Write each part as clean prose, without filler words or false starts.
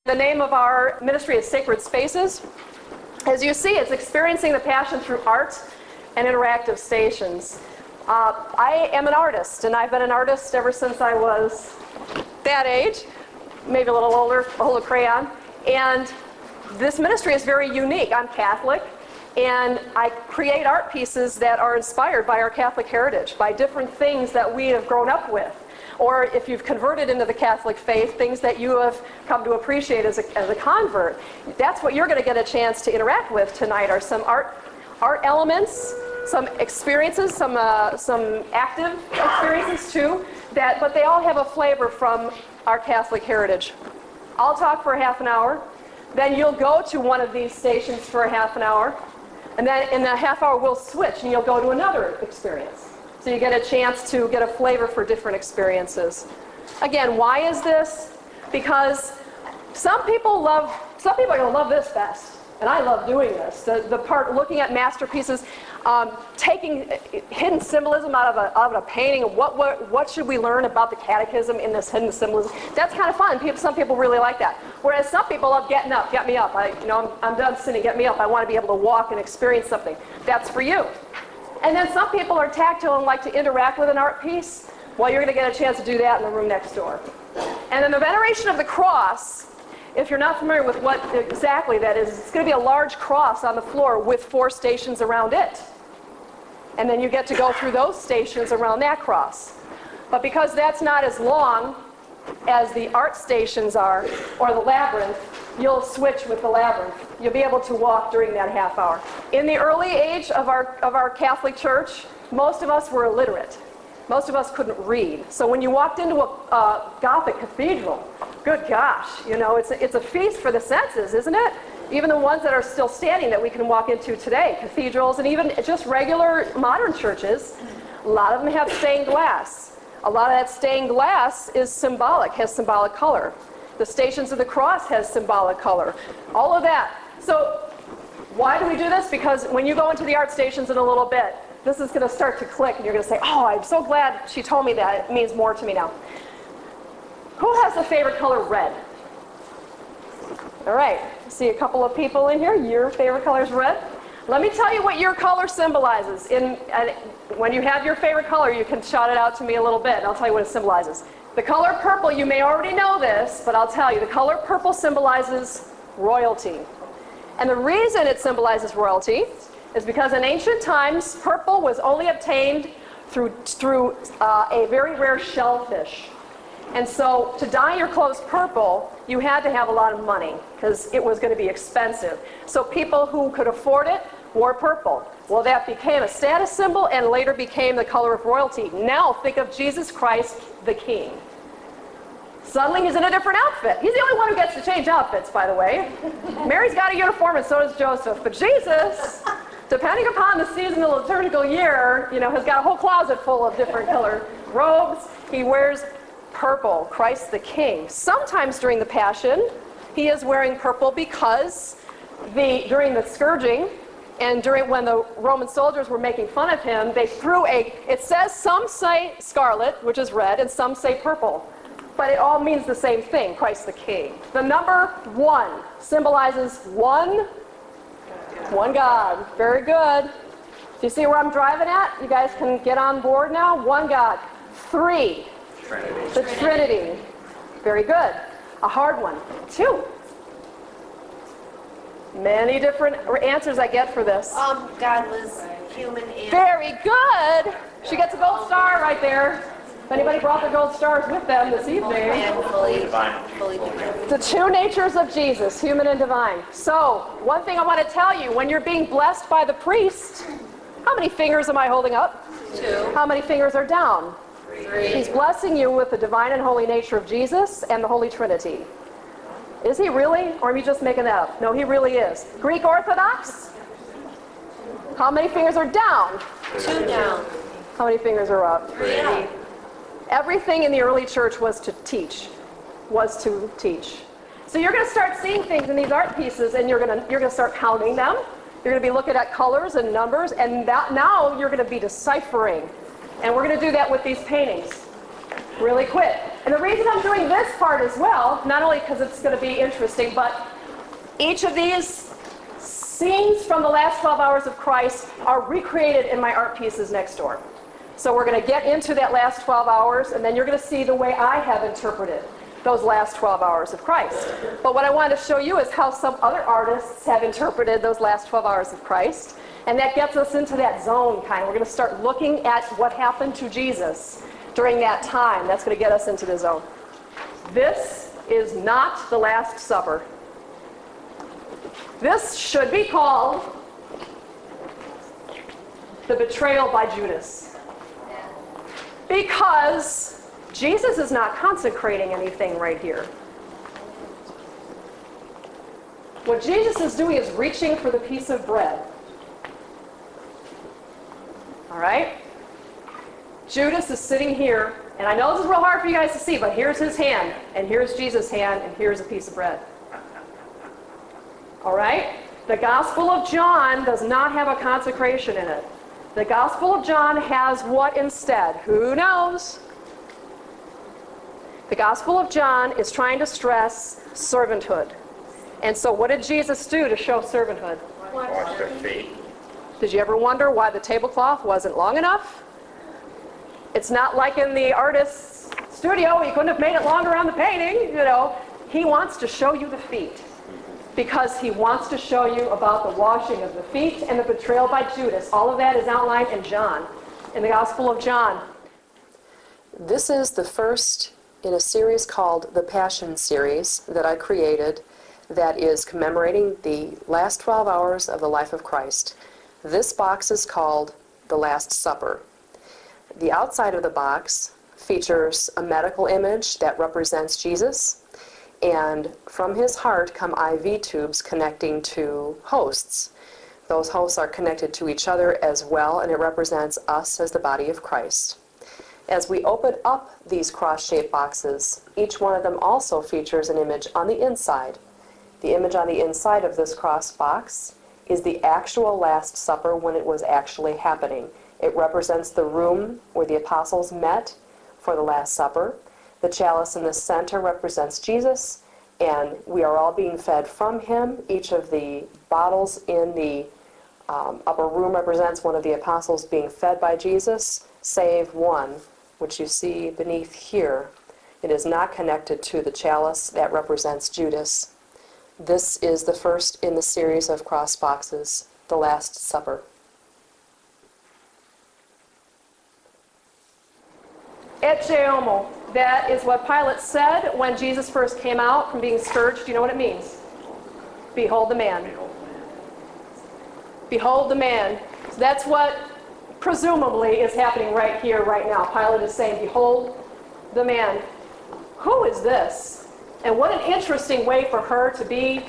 The name of our ministry is Sacred Spaces. As you see, it's experiencing the Passion through art and interactive stations. I am an artist, and I've been an artist ever since I was that age, maybe a little older, hold a crayon. And this ministry is very unique. I'm Catholic, and I create art pieces that are inspired by our Catholic heritage, by different things that we have grown up with. Or if you've converted into the Catholic faith, things that you have come to appreciate as a convert. That's what you're going to get a chance to interact with tonight, are some art elements, some experiences, some active experiences too, but they all have a flavor from our Catholic heritage. I'll talk for a half an hour, then you'll go to one of these stations for a half an hour, and then in a half hour we'll switch and you'll go to another experience. So you get a chance to get a flavor for different experiences. Again, why is this? Because some people are going to love this best, and I love doing this. The part looking at masterpieces, taking hidden symbolism out of a painting. What should we learn about the Catechism in this hidden symbolism? That's kind of fun. Some people really like that. Whereas some people love getting up, get me up. I'm done sitting, get me up. I want to be able to walk and experience something. That's for you. And then some people are tactile and like to interact with an art piece. Well, you're going to get a chance to do that in the room next door. And then the veneration of the cross, if you're not familiar with what exactly that is, it's going to be a large cross on the floor with 4 stations around it. And then you get to go through those stations around that cross. But because that's not as long as the art stations are, or the labyrinth, you'll switch with the labyrinth. You'll be able to walk during that half hour. In the early age of our Catholic Church, most of us were illiterate. Most of us couldn't read. So when you walked into a Gothic cathedral, good gosh, it's a feast for the senses, isn't it? Even the ones that are still standing that we can walk into today, cathedrals, and even just regular modern churches, a lot of them have stained glass. A lot of that stained glass is symbolic, has symbolic color. The Stations of the Cross has symbolic color. All of that. So why do we do this? Because when you go into the art stations in a little bit, this is going to start to click, and you're going to say, oh, I'm so glad she told me that. It means more to me now. Who has a favorite color? Red. All right. See a couple of people in here. Your favorite color is red. Let me tell you what your color symbolizes. When you have your favorite color, you can shout it out to me a little bit, and I'll tell you what it symbolizes. The color purple, you may already know this, but I'll tell you, the color purple symbolizes royalty. And the reason it symbolizes royalty is because in ancient times, purple was only obtained through a very rare shellfish. And so to dye your clothes purple, you had to have a lot of money because it was going to be expensive. So people who could afford it wore purple. Well, that became a status symbol and later became the color of royalty. Now think of Jesus Christ, the King. Suddenly he's in a different outfit. He's the only one who gets to change outfits, by the way. Mary's got a uniform and so does Joseph. But Jesus, depending upon the seasonal liturgical year, has got a whole closet full of different color robes. He wears purple, Christ the King. Sometimes during the Passion, he is wearing purple because during the scourging and when the Roman soldiers were making fun of him, they threw it says some say scarlet, which is red, and some say purple. But it all means the same thing, Christ the King. The number 1 symbolizes one God. Very good. Do you see where I'm driving at? You guys can get on board now? One God. 3. Trinity. The Trinity. Very good. A hard one. 2. Many different answers I get for this. God was human and... Very good. She gets a gold star right there. If anybody brought their gold stars with them this evening. And fully divine. The 2 natures of Jesus, human and divine. So, one thing I want to tell you, when you're being blessed by the priest, how many fingers am I holding up? 2. How many fingers are down? 3. He's blessing you with the divine and holy nature of Jesus and the Holy Trinity. Is he really? Or am you just making that up? No, he really is. Greek Orthodox? How many fingers are down? 2 down. How many fingers are up? 3. Everything in the early church was to teach. So you're going to start seeing things in these art pieces, and you're going to start counting them. You're going to be looking at colors and numbers, and now you're going to be deciphering. And we're going to do that with these paintings really quick. And the reason I'm doing this part as well, not only because it's going to be interesting, but each of these scenes from the last 12 hours of Christ are recreated in my art pieces next door. So we're going to get into that last 12 hours, and then you're going to see the way I have interpreted those last 12 hours of Christ. But what I wanted to show you is how some other artists have interpreted those last 12 hours of Christ. And that gets us into that zone kind of. We're going to start looking at what happened to Jesus during that time. That's going to get us into the zone. This is not the Last Supper. This should be called the betrayal by Judas. Because Jesus is not consecrating anything right here. What Jesus is doing is reaching for the piece of bread. All right? Judas is sitting here, and I know this is real hard for you guys to see, but here's his hand, and here's Jesus' hand, and here's a piece of bread. All right? The Gospel of John does not have a consecration in it. The Gospel of John has what instead? Who knows? The Gospel of John is trying to stress servanthood. And so what did Jesus do to show servanthood? Wash their feet. Did you ever wonder why the tablecloth wasn't long enough? It's not like in the artist's studio, he couldn't have made it longer on the painting, you know. He wants to show you the feet because he wants to show you about the washing of the feet and the betrayal by Judas. All of that is outlined in John, in the Gospel of John. This is the first in a series called the Passion Series that I created that is commemorating the last 12 hours of the life of Christ. This box is called the Last Supper. The outside of the box features a medical image that represents Jesus, and from his heart come IV tubes connecting to hosts. Those hosts are connected to each other as well, and it represents us as the body of Christ. As we open up these cross-shaped boxes, each one of them also features an image on the inside. The image on the inside of this cross box is the actual Last Supper when it was actually happening. It represents the room where the apostles met for the Last Supper. The chalice in the center represents Jesus, and we are all being fed from him. Each of the bottles in the upper room represents one of the apostles being fed by Jesus, save one, which you see beneath here. It is not connected to the chalice that represents Judas. This is the first in the series of cross boxes, the Last Supper. Ecce homo. That is what Pilate said when Jesus first came out from being scourged. Do you know what it means? Behold the man. Behold the man. So that's what presumably is happening right here, right now. Pilate is saying, behold the man. Who is this? And what an interesting way for her to be.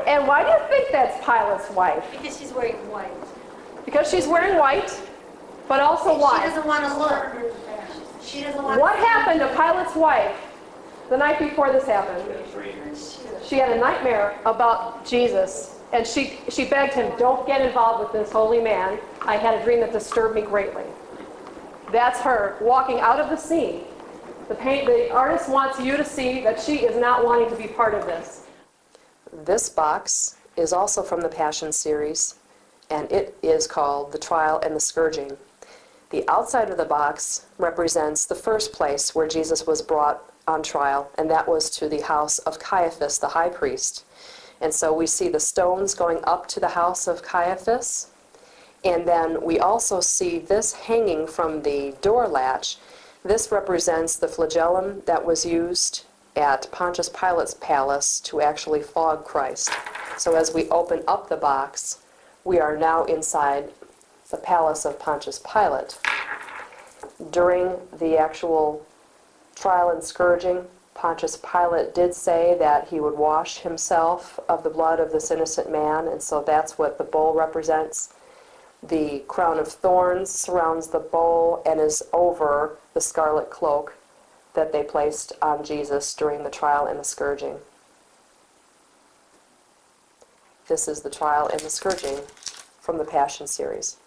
And why do you think that's Pilate's wife? Because she's wearing white. Because she's wearing white, but also why? She doesn't want to look. She doesn't want What to happened to Pilate's wife the night before this happened? She had a nightmare about Jesus, and she begged him, don't get involved with this holy man. I had a dream that disturbed me greatly. That's her walking out of the scene. The artist wants you to see that she is not wanting to be part of this. This box is also from the Passion series, and it is called The Trial and the Scourging. The outside of the box represents the first place where Jesus was brought on trial, and that was to the house of Caiaphas, the high priest. And so we see the stones going up to the house of Caiaphas, and then we also see this hanging from the door latch. This represents the flagellum that was used at Pontius Pilate's palace to actually flog Christ. So as we open up the box, we are now inside the palace of Pontius Pilate. During the actual trial and scourging, Pontius Pilate did say that he would wash himself of the blood of this innocent man, and so that's what the bowl represents. The crown of thorns surrounds the bowl and is over the scarlet cloak that they placed on Jesus during the trial and the scourging. This is the trial and the scourging from the Passion series.